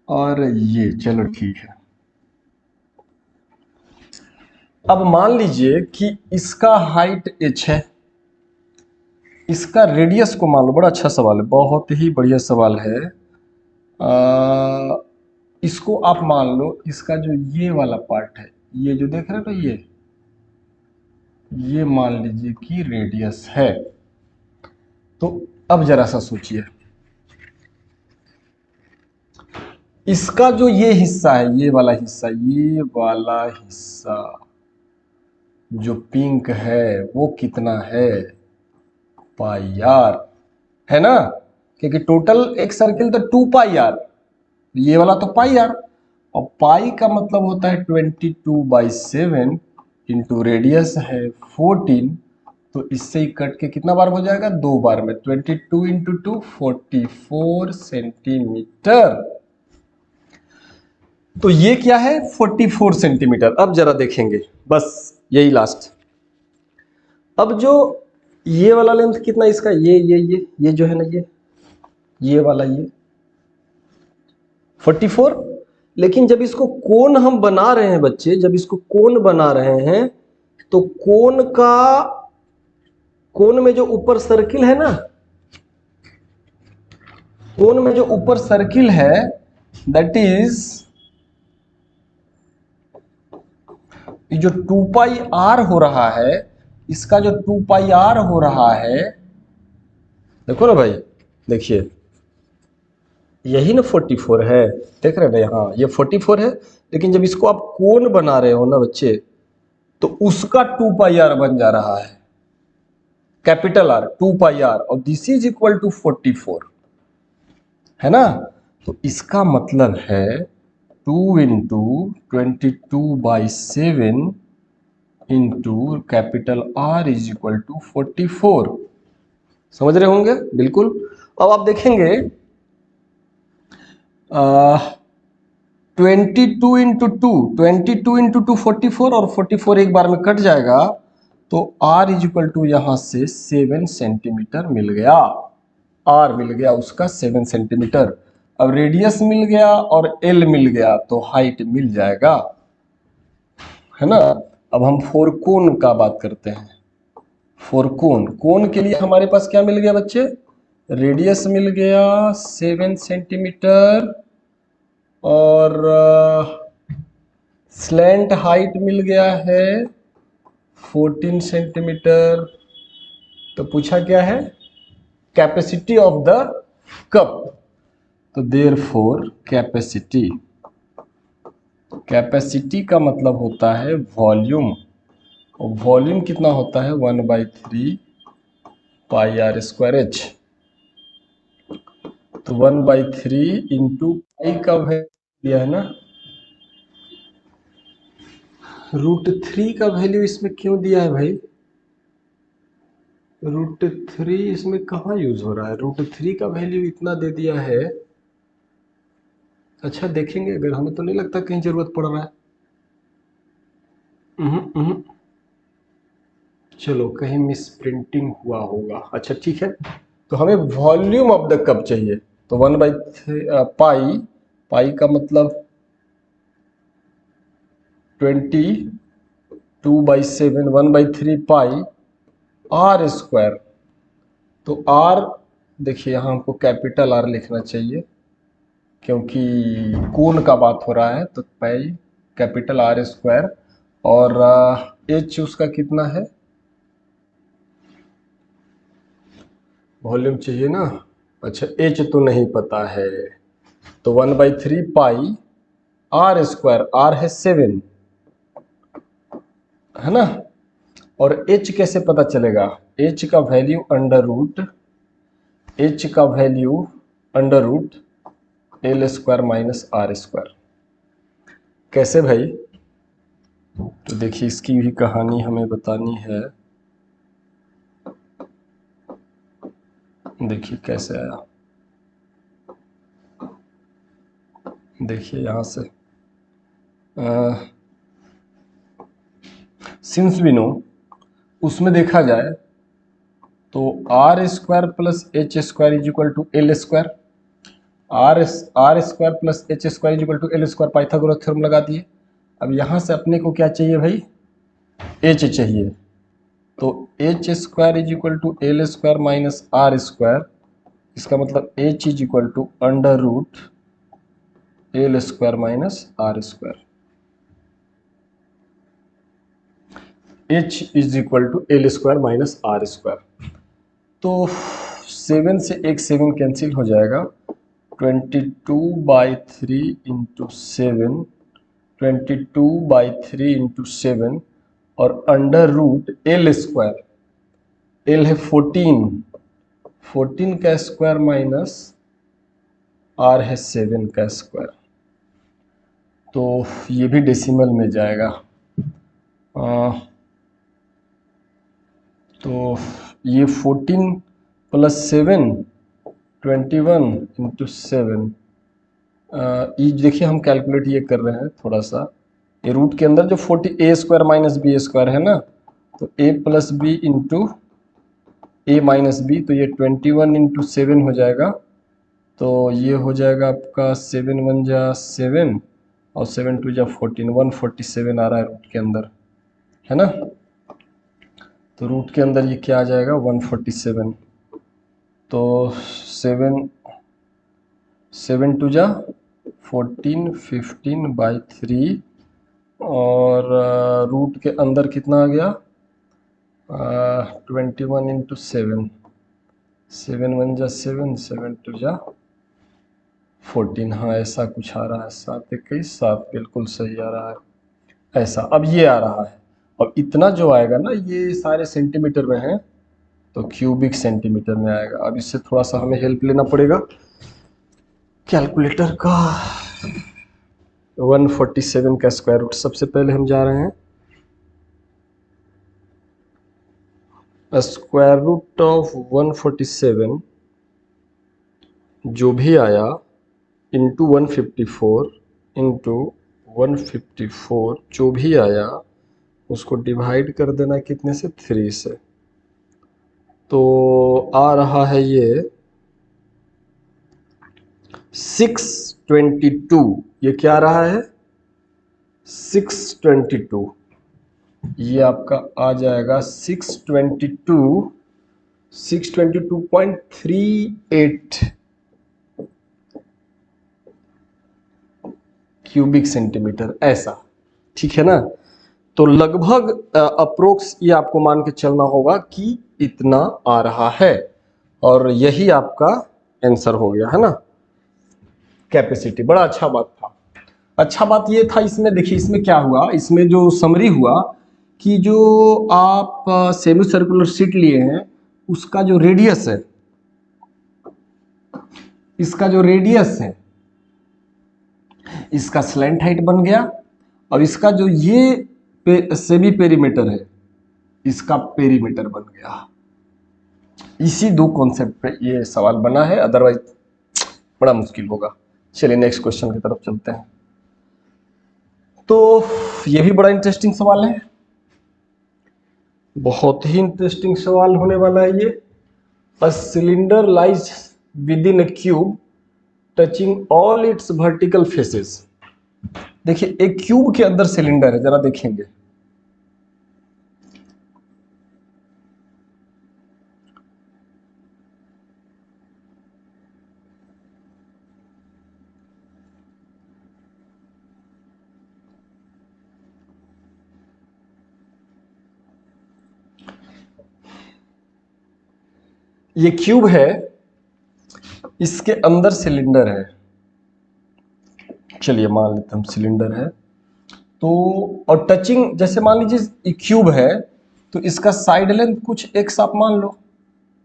और ये, चलो ठीक है। अब मान लीजिए कि इसका हाइट एच है, इसका रेडियस को मान लो। बड़ा अच्छा सवाल है, बहुत ही बढ़िया सवाल है। इसको आप मान लो, इसका जो ये वाला पार्ट है, ये जो देख रहे हो ना, ये मान लीजिए कि रेडियस है। तो अब जरा सा सोचिए, इसका जो ये हिस्सा है, ये वाला हिस्सा, ये वाला हिस्सा जो पिंक है वो कितना है? पाई आर, है ना? क्योंकि टोटल एक सर्किल तो 2 पाई आर, ये वाला तो पाई आर, और पाई का मतलब होता है 22/7 इंटू रेडियस है 14, तो इससे ही कट के कितना बार हो जाएगा? 2 बार में। 22 इंटू 2 44 सेंटीमीटर। तो ये क्या है? 44 सेंटीमीटर। अब जरा देखेंगे, बस यही लास्ट। अब जो ये वाला लेंथ कितना इसका? ये जो है ना, ये वाला, ये 44। लेकिन जब इसको कोण हम बना रहे हैं बच्चे, जब इसको कोण बना रहे हैं, तो कोण में जो ऊपर सर्किल है ना, कोण में जो ऊपर सर्किल है, दैट इज जो 2 पाई आर हो रहा है, इसका जो 2 पाई आर हो रहा है, देखो ना भाई, देखिए यही ना 44 है, देख रहे हैं ना? हाँ, ये 44 है। लेकिन जब इसको आप कोण बना रहे हो ना बच्चे, तो उसका 2 पाई आर बन जा रहा है, कैपिटल आर 2 पाई आर, और दिस इज इक्वल टू 44, है ना? तो इसका मतलब है 2 into 22/7 into capital R is equal to 44। समझ रहे होंगे? बिल्कुल। अब आप देखेंगे 22 इंटू 2 44, और 44 एक बार में कट जाएगा, तो R इज इक्वल टू यहां से 7 सेंटीमीटर मिल गया। R मिल गया उसका 7 सेंटीमीटर। अब रेडियस मिल गया और L मिल गया, तो हाइट मिल जाएगा, है ना? अब हम फोरकोन का बात करते हैं। फोरकोन, कोन के लिए हमारे पास क्या मिल गया बच्चे? रेडियस मिल गया 7 सेंटीमीटर, और स्लैंट हाइट मिल गया है 14 सेंटीमीटर। तो पूछा क्या है? Capacity of the cup. तो देयरफॉर कैपेसिटी, कैपेसिटी का मतलब होता है वॉल्यूम, और वॉल्यूम कितना होता है? 1/3 पाई आर स्क्वायर एच। तो 1/3 इंटू पाई का वैल्यू दिया है ना, √3 का वैल्यू इसमें क्यों दिया है भाई? √3 इसमें कहाँ यूज हो रहा है? √3 का वैल्यू इतना दे दिया है। अच्छा देखेंगे, अगर हमें तो नहीं लगता कहीं जरूरत पड़ रहा है। चलो कहीं मिस प्रिंटिंग हुआ होगा। अच्छा ठीक है, तो हमें वॉल्यूम ऑफ द कप चाहिए। तो 1/पाई, पाई का मतलब 22/7, 1/3 पाई आर स्क्वायर। तो आर, देखिए यहाँ हमको कैपिटल आर लिखना चाहिए, क्योंकि कोण का बात हो रहा है, तो पाई कैपिटल आर स्क्वायर, और एच उसका कितना है? वॉल्यूम चाहिए ना। अच्छा, एच तो नहीं पता है, तो 1/3 पाई आर स्क्वायर, आर है 7, है ना? और एच कैसे पता चलेगा? एच का वैल्यू अंडर रूट, एच का value under root l square minus r square. कैसे भाई? तो देखिए इसकी भी कहानी हमें बतानी है। देखिए कैसे आया, देखिए यहाँ से सिंस वी नो, उसमें देखा जाए तो r square plus h square is equal to l square, r square plus h square is equal to l square, Pythagoras theorem लगा दिए। अब यहाँ से अपने को क्या चाहिए भाई? एच चाहिए। तो h square is equal to l square minus r square, इसका मतलब h is equal to under root l square minus r square. H is equal to l square minus r square. तो 7 से एक 7 cancel हो जाएगा, 22/3 into 7, 22/3 into 7 और under root l square, l है 14, 14 का स्क्वायर माइनस आर है 7 का स्क्वायर। तो ये भी डेसिमल में जाएगा। तो ये 14 प्लस 7 21 इंटू 7। ये देखिए हम कैलकुलेट ये कर रहे हैं थोड़ा सा, ये रूट के अंदर जो 40 ए स्क्वायर माइनस बी स्क्वायर है ना, तो ए प्लस बी इंटू ए माइनस बी, तो ये 21 इंटू 7 हो जाएगा। तो ये हो जाएगा आपका 7 1 जा 7 और 7 2 जा 14, 147 आ रहा है रूट के अंदर, है ना। तो रूट के अंदर ये क्या आ जाएगा? 147। तो 7 2 जा 14, 15/3 और रूट के अंदर कितना आ गया? 21 इंटू 7, 7 1 जा 7, 7 2 जा 14। हाँ ऐसा कुछ आ रहा है, 7 21 7, बिल्कुल सही आ रहा है ऐसा। अब ये आ रहा है, अब इतना जो आएगा ना ये सारे सेंटीमीटर में है, तो क्यूबिक सेंटीमीटर में आएगा। अब इससे थोड़ा सा हमें हेल्प लेना पड़ेगा कैलकुलेटर का। 147 का स्क्वायर रूट, सबसे पहले हम जा रहे हैं स्क्वायर रूट ऑफ 147 जो भी आया इंटू 154 इंटू 154 जो भी आया उसको डिवाइड कर देना कितने से? 3 से। तो आ रहा है ये 622। ये क्या आ रहा है? 622। ये आपका आ जाएगा 622.38 क्यूबिक सेंटीमीटर, ऐसा, ठीक है ना। तो लगभग अप्रोक्स ये आपको मान के चलना होगा कि इतना आ रहा है, और यही आपका आंसर हो गया, है ना। कैपेसिटी, बड़ा अच्छा बात था। अच्छा बात ये था इसमें, देखिए इसमें क्या हुआ, इसमें जो समरी हुआ कि जो आप सेमी सर्कुलर शीट लिए हैं उसका जो रेडियस है, इसका जो रेडियस है इसका स्लैंट हाइट बन गया, और इसका जो ये सेमी पेरीमीटर है इसका पेरीमीटर बन गया। इसी दो कॉन्सेप्ट पे ये सवाल बना है, अदरवाइज बड़ा मुश्किल होगा। चलिए नेक्स्ट क्वेश्चन की तरफ चलते हैं। तो ये भी बड़ा इंटरेस्टिंग सवाल है, बहुत ही इंटरेस्टिंग सवाल होने वाला है ये। A cylinder lies with in a cube touching all it's vertical faces. देखिए एक क्यूब के अंदर सिलेंडर है, जरा देखेंगे। ये क्यूब है, इसके अंदर सिलेंडर है। चलिए मान लेते हम सिलेंडर है, तो और टचिंग, जैसे मान लीजिए ये क्यूब है तो इसका साइड लेंथ कुछ एक्स आप मान लो,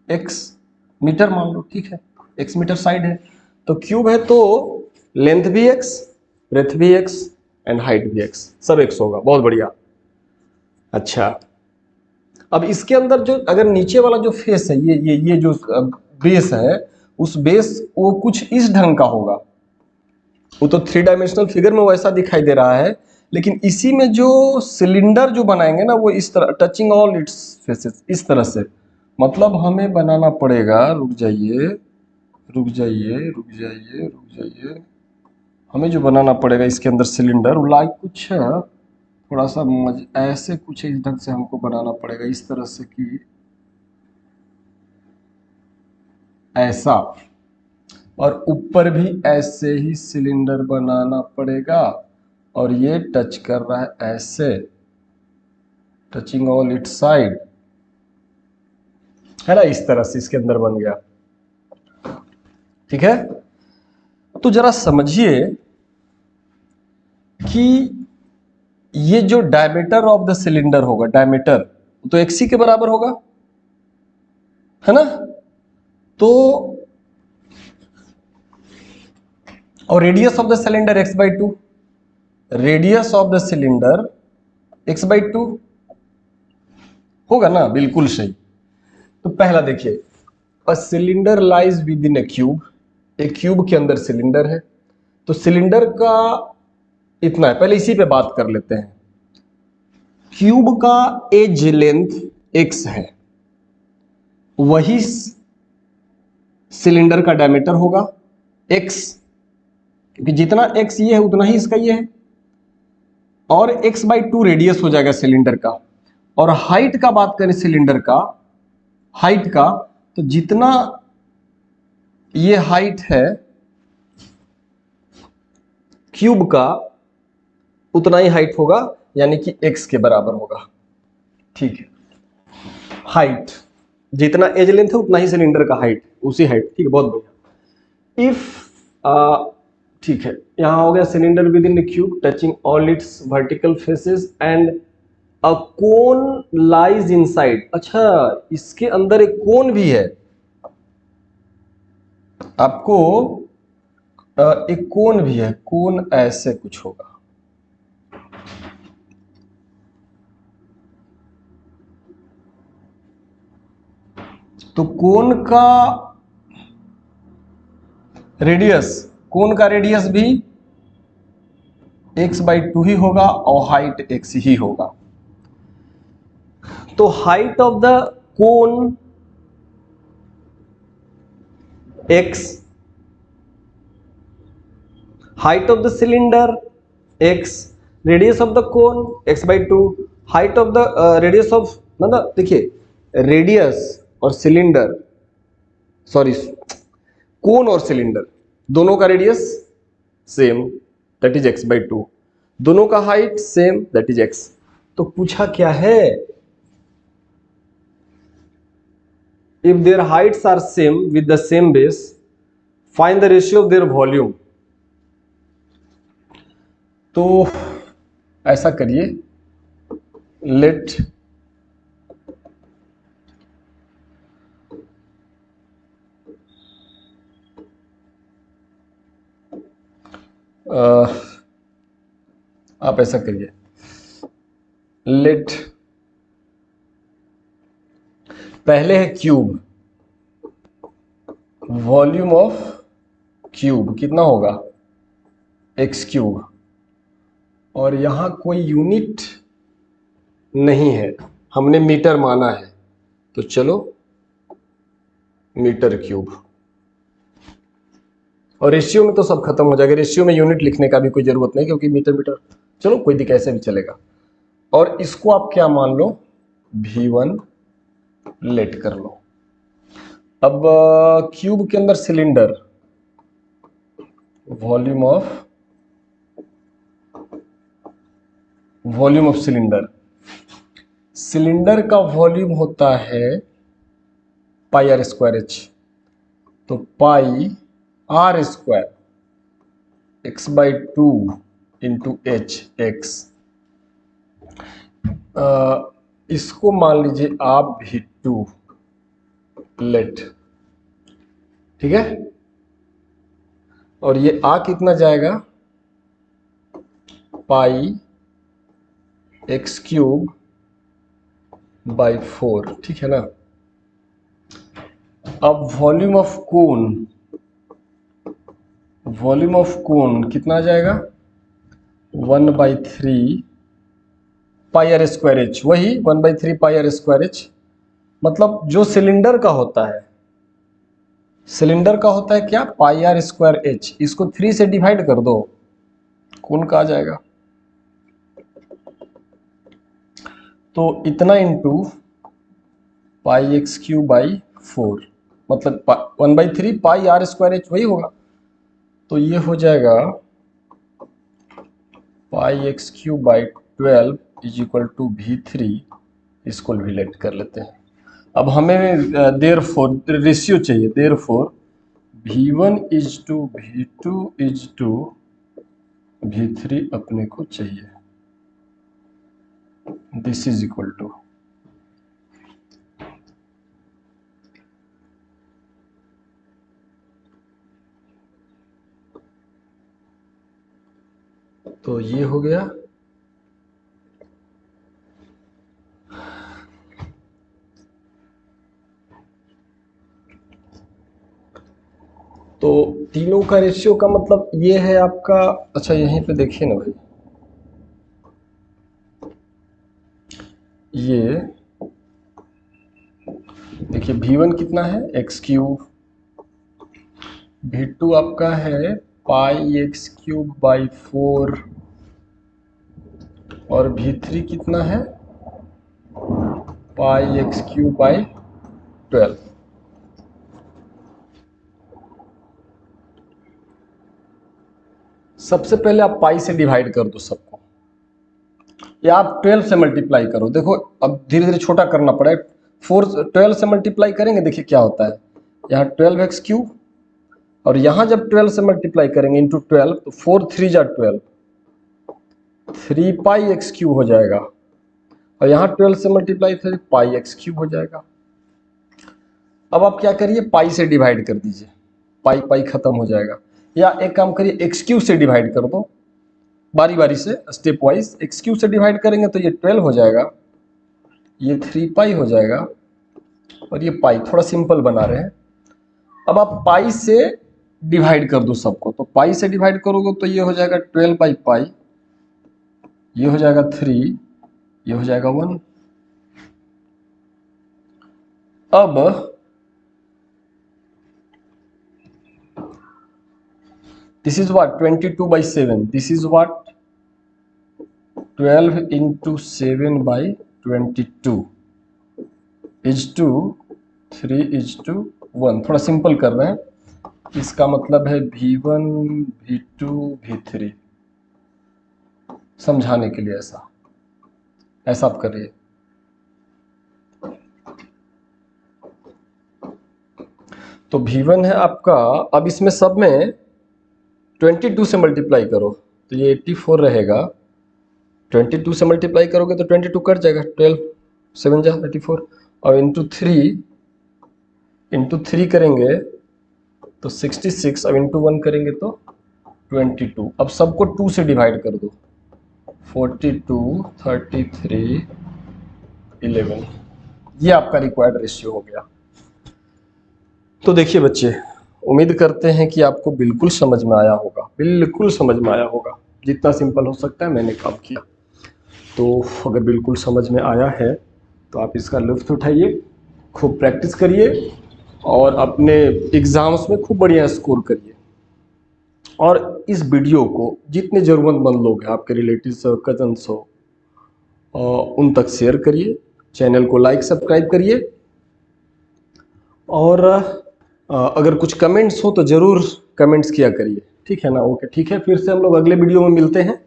एक्स मीटर मान लो, ठीक है, एक्स मीटर साइड है। तो क्यूब है तो लेंथ भी x, ब्रेथ भी x एंड हाइट भी x, सब x होगा। बहुत बढ़िया। अच्छा, अब इसके अंदर जो अगर नीचे वाला जो फेस है, ये जो बेस है, उस बेस वो कुछ इस ढंग का होगा। वो तो 3 डायमेंशनल फिगर में वैसा दिखाई दे रहा है, लेकिन इसी में जो सिलेंडर जो बनाएंगे ना, वो इस तरह, टचिंग ऑल इट्स फेसेस, इस तरह से। मतलब हमें बनाना पड़ेगा, रुक जाइए रुक जाइए रुक जाइए रुक जाइए, हमें जो बनाना पड़ेगा इसके अंदर सिलेंडर लाइक कुछ थोड़ा सा ऐसे कुछ इस ढंग से हमको बनाना पड़ेगा, इस तरह से कि ऐसा, और ऊपर भी ऐसे ही सिलेंडर बनाना पड़ेगा, और ये टच कर रहा है ऐसे, टचिंग ऑल इट साइड, है ना, इस तरह से इसके अंदर बन गया। ठीक है, तो जरा समझिए कि ये जो डायमीटर ऑफ द सिलेंडर होगा, डायमीटर तो एक्सी के बराबर होगा, है ना। तो और radius of the cylinder x/2, radius of the cylinder x/2 होगा ना, बिल्कुल सही। तो पहला देखिए, a cylinder lies with in A cube, एक क्यूब के अंदर सिलेंडर है, तो सिलेंडर का इतना है, पहले इसी पे बात कर लेते हैं। क्यूब का एज लेंथ x है, वही सिलेंडर का डायमीटर होगा x, क्योंकि जितना x ये है उतना ही इसका ये है, और x/2 रेडियस हो जाएगा सिलेंडर का। और हाइट का बात करें सिलेंडर का, हाइट का, तो जितना ये हाइट है क्यूब का, उतना ही हाइट होगा, यानी कि x के बराबर होगा। ठीक है, हाइट जितना एज लेंथ है उतना ही सिलेंडर का हाइट, उसी हाइट। ठीक है, बहुत बढ़िया। इफ ठीक है, यहां हो गया cylinder with in the cube touching all it's vertical faces and a cone lies inside. अच्छा, इसके अंदर एक कोन भी है, आपको एक कोन भी है, कोन ऐसे कुछ होगा। तो कोन का रेडियस, कोन का रेडियस भी x/2 ही होगा और हाइट x ही होगा। तो height of the cone x, height of the cylinder x, radius of the cone x/2, height of the radius of, मतलब देखिए रेडियस और सिलेंडर, सॉरी कोन और सिलेंडर दोनों का radius same, that is x/2, दोनों का height same, that is x। तो पूछा क्या है, if their heights are same with the same base find the ratio of their volume. तो ऐसा करिए, लेट आप ऐसा करिए, लेट पहले है क्यूब, वॉल्यूम ऑफ क्यूब कितना होगा x3, और यहां कोई यूनिट नहीं है, हमने मीटर माना है, तो चलो मीटर क्यूब। और रेशियो में तो सब खत्म हो जाएगा, रेशियो में यूनिट लिखने का भी कोई जरूरत नहीं, क्योंकि मीटर मीटर चलो कोई दिक्कत ऐसे भी चलेगा। और इसको आप क्या मान लो, V1 लेट कर लो। अब क्यूब के अंदर cylinder, volume of cylinder, cylinder का वॉल्यूम होता है πr²h, तो πr² x/2 into h x, इसको मान लीजिए आप V2 लेट। ठीक है, और ये आ कितना जाएगा, पाई एक्स क्यूब बाई 4, ठीक है ना। अब वॉल्यूम ऑफ कोन कितना आ जाएगा, 1/3 पाई आर स्क्वायर एच, वही 1/3 पाई आर स्क्वायर एच। मतलब जो सिलेंडर का होता है, क्या, पाई आर स्क्वायर एच, इसको 3 से डिवाइड कर दो, कोन का आ जाएगा। तो इतना into pi x cube by 4, मतलब 1/3 पाई आर स्क्वायर एच, वही होगा। तो ये हो जाएगा pi x cube by 12 is equal to V3। इसको रिलेट कर लेते हैं। अब हमें देयरफॉर रेशियो चाहिए, therefore V1 is to V2 is to V3 अपने को चाहिए। दिस इज इक्वल टू, तो ये हो गया। तो तीनों का रेशियो का मतलब ये है आपका, अच्छा यहीं पे देखिए ना भाई, ये देखिए V1 कितना है, एक्स क्यूब, V2 आपका है पाई एक्स क्यूब बाई 4, और V3 कितना है, पाई एक्स क्यूब बाई 12। सबसे पहले आप पाई से डिवाइड कर दो सबको, या आप 12 से मल्टीप्लाई करो। देखो अब धीरे धीरे छोटा करना पड़ेगा। 12 से मल्टीप्लाई करेंगे, देखिए क्या होता है, यहाँ 12 एक्स क्यूब, और यहाँ जब 12 से मल्टीप्लाई करेंगे इंटू 12, तो 4 3 जा 12, 3 पाई एक्स क्यूब हो जाएगा, और यहाँ 12 से मल्टीप्लाई फिर पाई एक्स क्यूब हो जाएगा। अब आप क्या करिए, पाई से डिवाइड कर दीजिए, पाई पाई खत्म हो जाएगा। या एक काम करिए, एक्स क्यूब से डिवाइड कर दो, बारी बारी से स्टेप वाइज। एक्स क्यूब से डिवाइड करेंगे तो ये 12 हो जाएगा, ये 3 पाई हो जाएगा, और ये पाई। थोड़ा सिंपल बना रहे हैं। अब आप पाई से डिवाइड कर दो सबको, तो पाई से डिवाइड करोगे तो ये हो जाएगा 12 बाई पाई, ये हो जाएगा 3, ये हो जाएगा 1। अब this is what, 22/7, this is what 12 into 7 by 22 is to 3 is to 1। थोड़ा सिंपल कर रहे हैं, इसका मतलब है V1 V2 V3, समझाने के लिए ऐसा आप करिए। तो V1 है आपका, अब इसमें सब में 22 से मल्टीप्लाई करो, तो ये 84 रहेगा। 22 से मल्टीप्लाई करोगे तो 22 कट जाएगा, 12 7 जा 84, और इंटू 3 करेंगे तो 66, अब इंटू 1 करेंगे तो 22। अब सबको 2 से डिवाइड कर दो, 42 33 11, ये आपका रिक्वायर्ड रेशियो हो गया। तो देखिए बच्चे, उम्मीद करते हैं कि आपको बिल्कुल समझ में आया होगा, बिल्कुल समझ में आया होगा। जितना सिंपल हो सकता है मैंने काम किया। तो अगर बिल्कुल समझ में आया है तो आप इसका लुत्फ़ उठाइए, खूब प्रैक्टिस करिए, और अपने एग्ज़ाम्स में खूब बढ़िया स्कोर करिए। और इस वीडियो को जितने ज़रूरतमंद लोग हैं, आपके रिलेटिव्स हो, कजन्स हो, उन तक शेयर करिए। चैनल को लाइक सब्सक्राइब करिए, और अगर कुछ कमेंट्स हो तो ज़रूर कमेंट्स किया करिए, ठीक है ना। ओके, ठीक है, फिर से हम लोग अगले वीडियो में मिलते हैं।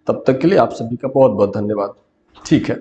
तब तक के लिए आप सभी का बहुत बहुत धन्यवाद। ठीक है।